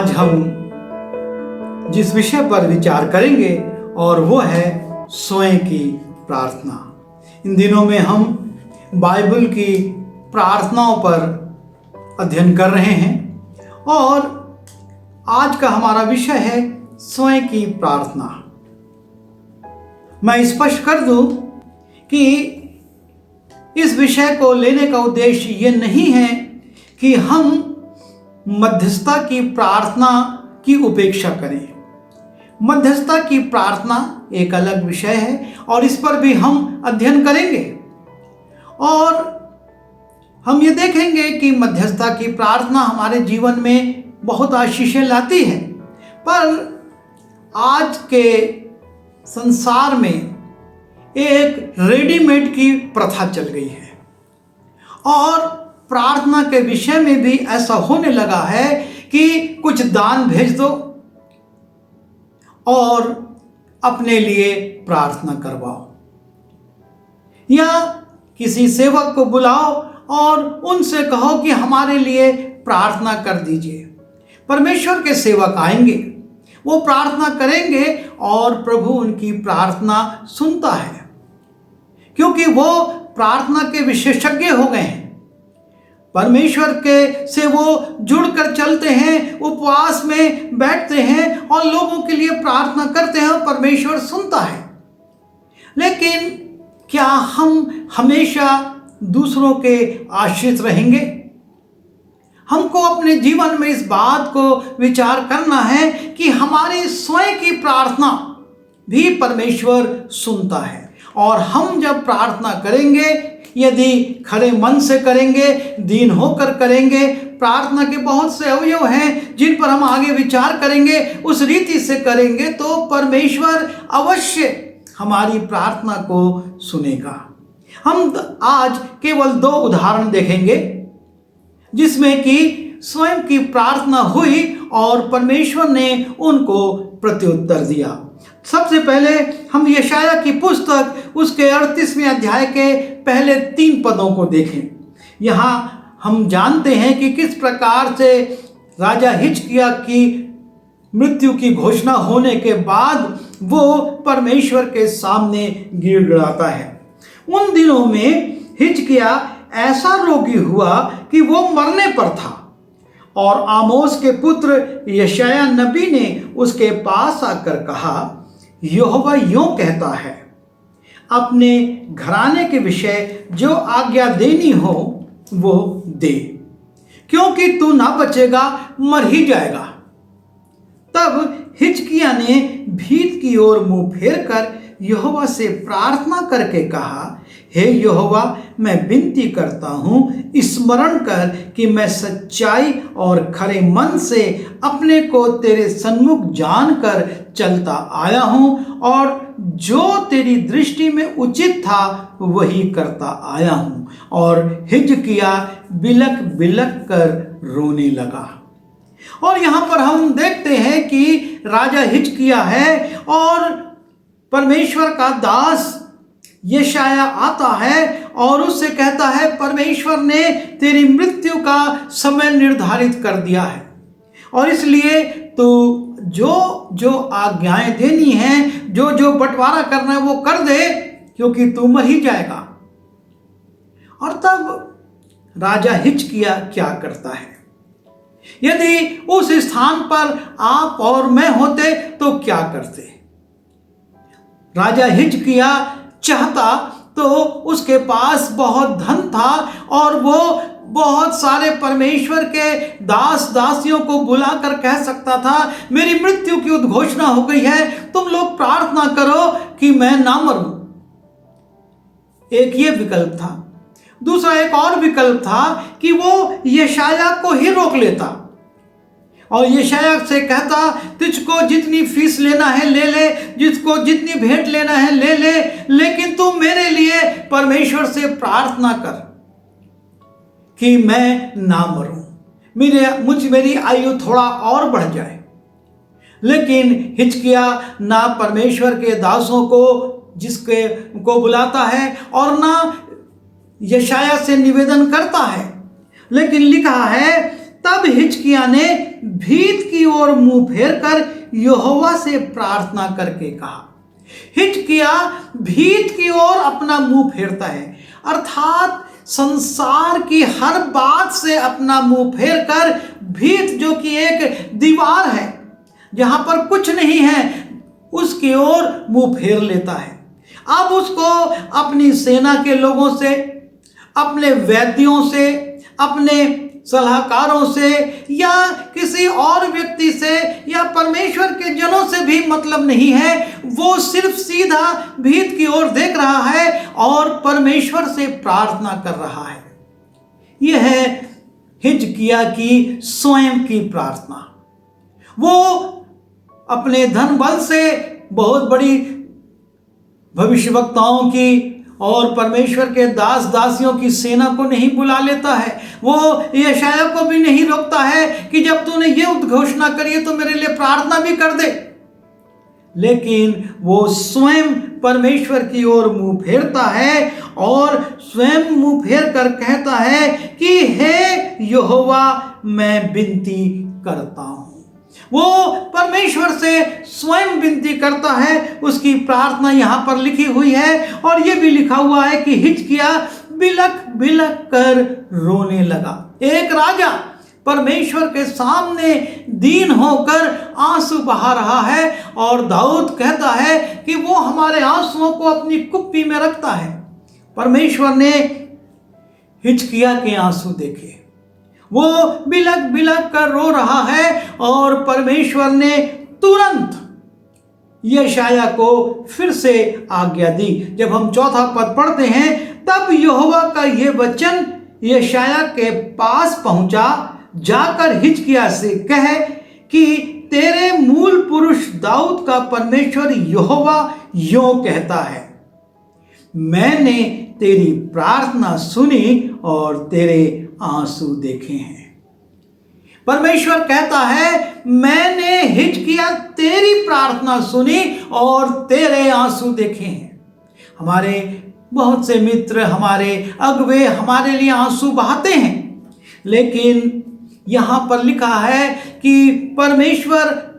आज हम जिस विषय पर विचार करेंगे और वो है स्वयं की प्रार्थना। इन दिनों में हम बाइबल की प्रार्थनाओं पर अध्ययन कर रहे हैं और आज का हमारा विषय है स्वयं की प्रार्थना। मैं स्पष्ट कर दूं कि इस विषय को लेने का उद्देश्य ये नहीं है कि हम मध्यस्थता की प्रार्थना की उपेक्षा करें। मध्यस्थता की प्रार्थना एक अलग विषय है और इस पर भी हम अध्ययन करेंगे और हम ये देखेंगे कि मध्यस्थता की प्रार्थना हमारे जीवन में बहुत आशीषें लाती है। पर आज के संसार में एक रेडीमेड की प्रथा चल गई है और प्रार्थना के विषय में भी ऐसा होने लगा है कि कुछ दान भेज दो और अपने लिए प्रार्थना करवाओ, या किसी सेवक को बुलाओ और उनसे कहो कि हमारे लिए प्रार्थना कर दीजिए। परमेश्वर के सेवक आएंगे, वो प्रार्थना करेंगे और प्रभु उनकी प्रार्थना सुनता है, क्योंकि वो प्रार्थना के विशेषज्ञ हो गए हैं। परमेश्वर के से वो जुड़कर चलते हैं, उपवास में बैठते हैं और लोगों के लिए प्रार्थना करते हैं और परमेश्वर सुनता है। लेकिन क्या हम हमेशा दूसरों के आश्रित रहेंगे? हमको अपने जीवन में इस बात को विचार करना है कि हमारी स्वयं की प्रार्थना भी परमेश्वर सुनता है। और हम जब प्रार्थना करेंगे, यदि खरे मन से करेंगे, दीन होकर करेंगे, प्रार्थना के बहुत से अवयव हैं जिन पर हम आगे विचार करेंगे, उस रीति से करेंगे तो परमेश्वर अवश्य हमारी प्रार्थना को सुनेगा। हम आज केवल 2 उदाहरण देखेंगे जिसमें कि स्वयं की प्रार्थना हुई और परमेश्वर ने उनको प्रत्युत्तर दिया। सबसे पहले हम यशाया की पुस्तक उसके 38वें अध्याय के पहले 3 पदों को देखें। यहाँ हम जानते हैं कि किस प्रकार से राजा हिजकिय्याह की मृत्यु की घोषणा होने के बाद वो परमेश्वर के सामने गिड़गिड़ाता है। उन दिनों में हिजकिय्याह ऐसा रोगी हुआ कि वो मरने पर था और आमोस के पुत्र यशाया नबी ने उसके पास आकर कहा, यहोवा यूं कहता है, अपने घराने के विषय जो आज्ञा देनी हो वो दे, क्योंकि तू ना बचेगा, मर ही जाएगा। तब हिजकिय्याह ने भीत की ओर मुंह फेर कर यहोवा से प्रार्थना करके कहा, हे यहोवा, मैं विनती करता हूँ, स्मरण कर कि मैं सच्चाई और खरे मन से अपने को तेरे सन्मुख जानकर चलता आया हूँ और जो तेरी दृष्टि में उचित था वही करता आया हूँ। और हिजकिय्याह बिलक बिलक कर रोने लगा। और यहाँ पर हम देखते हैं कि राजा हिजकिय्याह है और परमेश्वर का दास यशाया आता है और उससे कहता है, परमेश्वर ने तेरी मृत्यु का समय निर्धारित कर दिया है और इसलिए तो जो आज्ञाएं देनी हैं, जो बंटवारा करना है वो कर दे, क्योंकि तू मर ही जाएगा। और तब राजा हिजकिय्याह क्या करता है? यदि उस स्थान पर आप और मैं होते तो क्या करते? राजा हिजकिय्याह चाहता तो उसके पास बहुत धन था और वो बहुत सारे परमेश्वर के दास दासियों को बुलाकर कह सकता था, मेरी मृत्यु की उद्घोषणा हो गई है, तुम लोग प्रार्थना करो कि मैं ना मरूं। एक ये विकल्प था। दूसरा एक और विकल्प था कि वो यशाया को ही रोक लेता और यशाया से कहता, तुझको जितनी फीस लेना है ले ले, जिसको जितनी भेंट लेना है ले ले, लेकिन तू मेरे लिए परमेश्वर से प्रार्थना कर कि मैं ना मरूं, मेरी आयु थोड़ा और बढ़ जाए। लेकिन हिजकिय्याह ना परमेश्वर के दासों को जिसके को बुलाता है और ना यशाया से निवेदन करता है, लेकिन लिखा है तब हिजकिय्याह ने भीत की ओर मुंह फेर कर यहोवा से प्रार्थना करके कहा। हिजकिय्याह भीत की ओर अपना मुंह फेरता है, अर्थात संसार की हर बात से अपना मुंह फेर कर भीत, जो कि एक दीवार है जहां पर कुछ नहीं है, उसकी ओर मुंह फेर लेता है। अब उसको अपनी सेना के लोगों से, अपने वैद्यों से, अपने सलाहकारों से या किसी और व्यक्ति से या परमेश्वर के जनों से भी मतलब नहीं है। वो सिर्फ सीधा भीत की ओर देख रहा है और परमेश्वर से प्रार्थना कर रहा है। यह है हिजकिय्याह की स्वयं की प्रार्थना। वो अपने धन बल से बहुत बड़ी भविष्यवक्ताओं की और परमेश्वर के दास दासियों की सेना को नहीं बुला लेता है। वो यशायाह को भी नहीं रोकता है कि जब तूने ये उद्घोषणा करी है तो मेरे लिए प्रार्थना भी कर दे, लेकिन वो स्वयं परमेश्वर की ओर मुंह फेरता है और स्वयं मुंह फेर कर कहता है कि हे यहोवा, मैं विनती करता हूं। वो परमेश्वर से स्वयं विनती करता है। उसकी प्रार्थना यहाँ पर लिखी हुई है और ये भी लिखा हुआ है कि हिजकिय्याह बिलख बिलख कर रोने लगा। एक राजा परमेश्वर के सामने दीन होकर आंसू बहा रहा है और दाऊद कहता है कि वो हमारे आंसुओं को अपनी कुप्पी में रखता है। परमेश्वर ने हिजकिय्याह के आंसू देखे, वो बिलख बिलख कर रो रहा है और परमेश्वर ने तुरंत यशायाह को फिर से आज्ञा दी। जब हम 4वां पद पढ़ते हैं, तब यहोवा का ये वचन यशायाह के पास पहुंचा, जाकर हिजकिय्याह से कह कि तेरे मूल पुरुष दाऊद का परमेश्वर यहोवा यों कहता है, मैंने तेरी प्रार्थना सुनी और तेरे आंसू देखे हैं। परमेश्वर कहता है, मैंने हिजकिय्याह तेरी प्रार्थना सुनी और तेरे आंसू देखे हैं। हमारे बहुत से मित्र, हमारे अगुवे हमारे लिए आंसू बहाते हैं, लेकिन यहां पर लिखा है कि परमेश्वर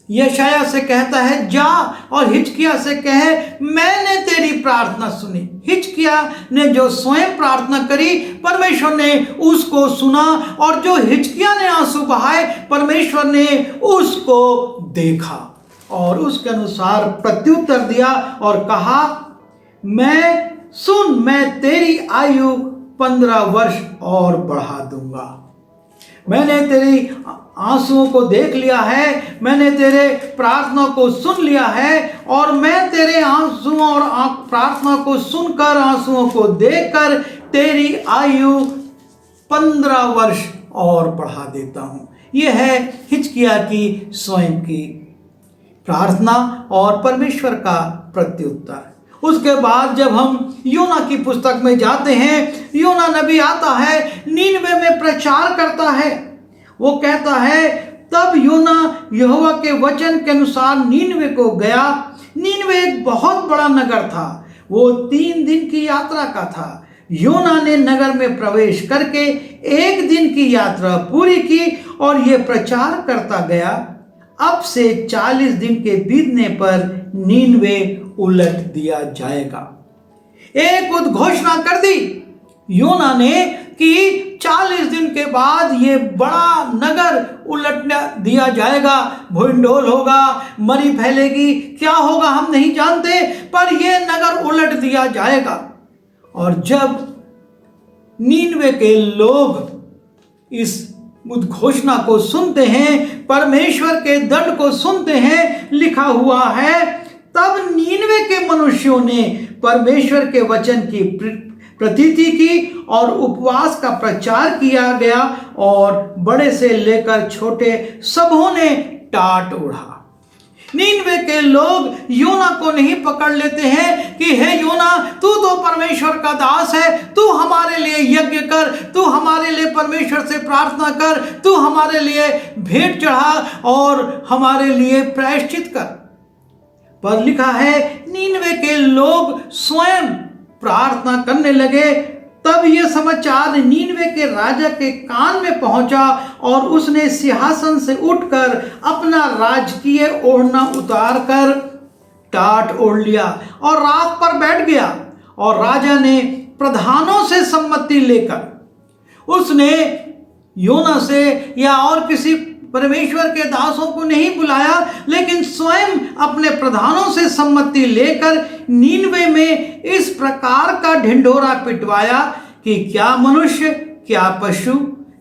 यशायाह से कहता है, जा और हिजकिय्याह से कहे, मैंने तेरी प्रार्थना सुनी। हिजकिय्याह ने जो स्वयं प्रार्थना करी, परमेश्वर ने उसको सुना, और जो हिजकिय्याह ने आंसू बहाए, परमेश्वर ने उसको देखा और उसके अनुसार प्रत्युत्तर दिया और कहा, मैं तेरी आयु 15 वर्ष और बढ़ा दूंगा। मैंने तेरी आंसुओं को देख लिया है, मैंने तेरे प्रार्थना को सुन लिया है, और मैं तेरे आंसुओं और प्रार्थना को सुनकर, आंसुओं को देखकर तेरी आयु 15 वर्ष और बढ़ा देता हूं। यह है हिजकिय्याह की स्वयं की प्रार्थना और परमेश्वर का प्रत्युत्तर। उसके बाद जब हम योना की पुस्तक में जाते हैं, योना नबी आता है, नीनवे में प्रचार करता है। वो कहता है, तब योना यहोवा के वचन के अनुसार नीनवे को गया। नीनवे एक बहुत बड़ा नगर था, वो 3 दिन की यात्रा का था। योना ने नगर में प्रवेश करके 1 दिन की यात्रा पूरी की और ये प्रचार करता गया, अब से 40 दिन के बीतने पर नीनवे उलट दिया जाएगा। एक उद्घोषणा कर दी योना ने कि 40 दिन के बाद ये बड़ा नगर उलट दिया जाएगा, भूंडोल होगा, मरी फैलेगी, क्या होगा हम नहीं जानते, पर यह नगर उलट दिया जाएगा। और जब नीनवे के लोग इस उद्घोषणा को सुनते हैं, परमेश्वर के दंड को सुनते हैं, लिखा हुआ है, तब नीनवे के मनुष्यों ने परमेश्वर के वचन की प्रतीति की और उपवास का प्रचार किया गया, और बड़े से लेकर छोटे सबों ने टाट उड़ा। नीनवे के लोग योना को नहीं पकड़ लेते हैं कि हे योना, तू तो परमेश्वर का दास है, तू हमारे लिए यज्ञ कर, तू हमारे लिए परमेश्वर से प्रार्थना कर, तू हमारे लिए भेंट चढ़ा और हमारे लिए प्रायश्चित कर। पर लिखा है, नीनवे के लोग स्वयं प्रार्थना करने लगे, तब यह समाचार नीनवे के राजा के कान में पहुंचा और उसने सिंहासन से उठकर अपना राजकीय ओढ़ना उतारकर टाट ओढ़ लिया और राख पर बैठ गया। और राजा ने प्रधानों से सम्मति लेकर उसने योना से या और किसी परमेश्वर के दासों को नहीं बुलाया, लेकिन स्वयं अपने प्रधानों से सम्मति लेकर नीनवे में इस प्रकार का ढिंढोरा पिटवाया कि क्या मनुष्य, क्या पशु,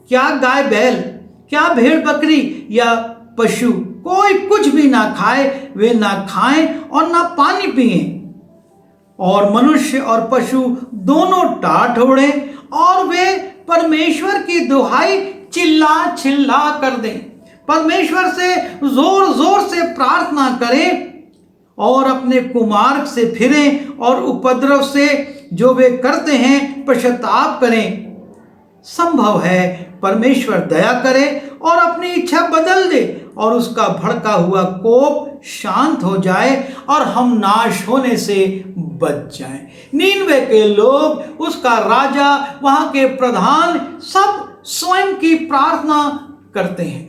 क्या गाय बैल, क्या भेड़ बकरी या पशु, कोई कुछ भी ना खाए, वे ना खाएं और ना पानी पिए। और मनुष्य और पशु दोनों टाट ओढ़े और वे परमेश्वर की दुहाई चिल्ला चिल्ला कर दें, परमेश्वर से जोर जोर से प्रार्थना करें और अपने कुमार्ग से फिरें और उपद्रव से जो वे करते हैं पश्चाताप करें। संभव है परमेश्वर दया करे और अपनी इच्छा बदल दे और उसका भड़का हुआ कोप शांत हो जाए और हम नाश होने से बच जाएं। नीनवे के लोग, उसका राजा, वहां के प्रधान सब स्वयं की प्रार्थना करते हैं।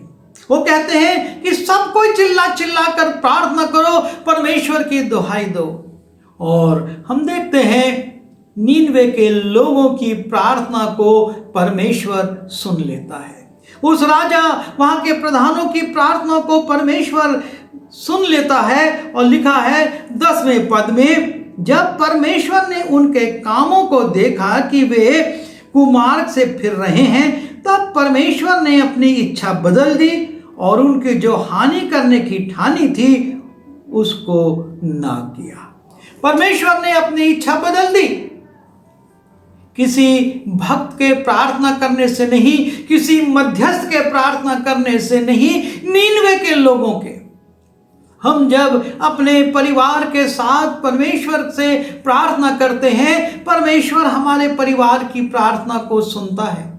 वो कहते हैं कि सब कोई चिल्ला चिल्ला कर प्रार्थना करो, परमेश्वर की दुहाई दो। और हम देखते हैं नीनवे के लोगों की प्रार्थना को परमेश्वर सुन लेता है। उस राजा, वहां के प्रधानों की प्रार्थना को परमेश्वर सुन लेता है। और लिखा है 10वें पद में, जब परमेश्वर ने उनके कामों को देखा कि वे कुमार्ग से फिर रहे हैं, तब परमेश्वर ने अपनी इच्छा बदल दी और उनकी जो हानि करने की ठानी थी उसको ना किया। परमेश्वर ने अपनी इच्छा बदल दी, किसी भक्त के प्रार्थना करने से नहीं, किसी मध्यस्थ के प्रार्थना करने से नहीं, नीनवे के लोगों के। हम जब अपने परिवार के साथ परमेश्वर से प्रार्थना करते हैं, परमेश्वर हमारे परिवार की प्रार्थना को सुनता है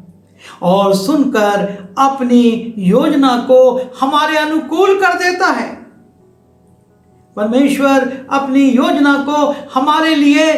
और सुनकर अपनी योजना को हमारे अनुकूल कर देता है। परमेश्वर अपनी योजना को हमारे लिए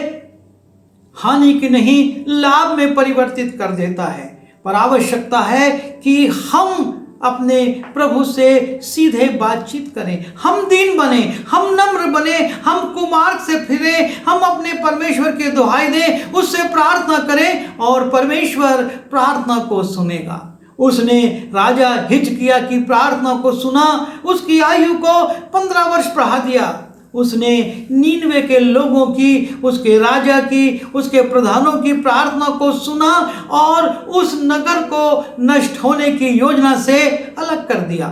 हानि की नहीं, लाभ में परिवर्तित कर देता है। पर आवश्यकता है कि हम अपने प्रभु से सीधे बातचीत करें, हम दीन बने, हम नम्र बने, हम कुमार्ग से फिरे, हम अपने परमेश्वर की दुहाई दें, उससे प्रार्थना करें और परमेश्वर प्रार्थना को सुनेगा। उसने राजा हिजकिय्याह की प्रार्थना को सुना, उसकी आयु को 15 वर्ष बढ़ा दिया। उसने नीनवे के लोगों की, उसके राजा की, उसके प्रधानों की प्रार्थना को सुना और उस नगर को नष्ट होने की योजना से अलग कर दिया,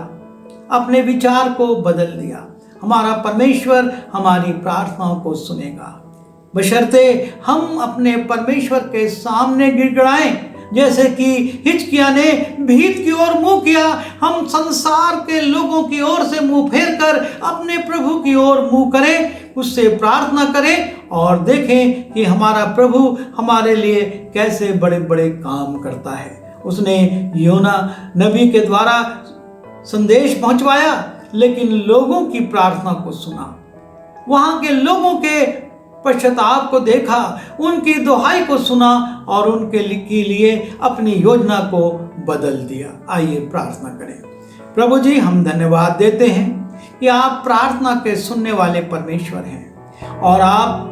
अपने विचार को बदल दिया। हमारा परमेश्वर हमारी प्रार्थनाओं को सुनेगा, बशर्ते हम अपने परमेश्वर के सामने गिड़गिड़ाएं। जैसे कि हिजकिय्याह ने भीत की ओर मुंह किया, हम संसार के लोगों की ओर से मुंह फेर कर अपने प्रभु की ओर मुंह करें, उससे प्रार्थना करें और देखें कि हमारा प्रभु हमारे लिए कैसे बड़े बड़े काम करता है। उसने योना नबी के द्वारा संदेश पहुंचवाया, लेकिन लोगों की प्रार्थना को सुना, वहां के लोगों के पश्चाताप को देखा, उनकी दुहाई को सुना और उनके लिए अपनी योजना को बदल दिया। आइए प्रार्थना करें। प्रभु जी, हम धन्यवाद देते हैं कि आप प्रार्थना के सुनने वाले परमेश्वर हैं और आप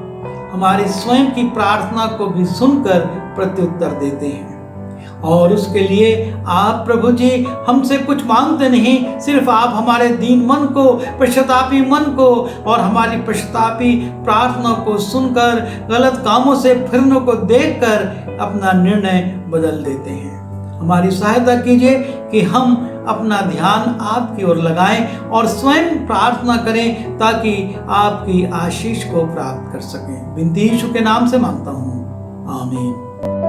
हमारी स्वयं की प्रार्थना को भी सुनकर प्रत्युत्तर देते हैं। और उसके लिए आप प्रभु जी हमसे कुछ मांगते नहीं, सिर्फ आप हमारे दीन मन को, पश्चातापी मन को और हमारी पश्चातापी प्रार्थना को सुनकर गलत कामों से फिरने को देखकर अपना निर्णय बदल देते हैं। हमारी सहायता कीजिए कि हम अपना ध्यान आपकी ओर लगाएं और स्वयं प्रार्थना करें ताकि आपकी आशीष को प्राप्त कर सकें। विनती यीशु के नाम से मांगता हूँ, आमीन।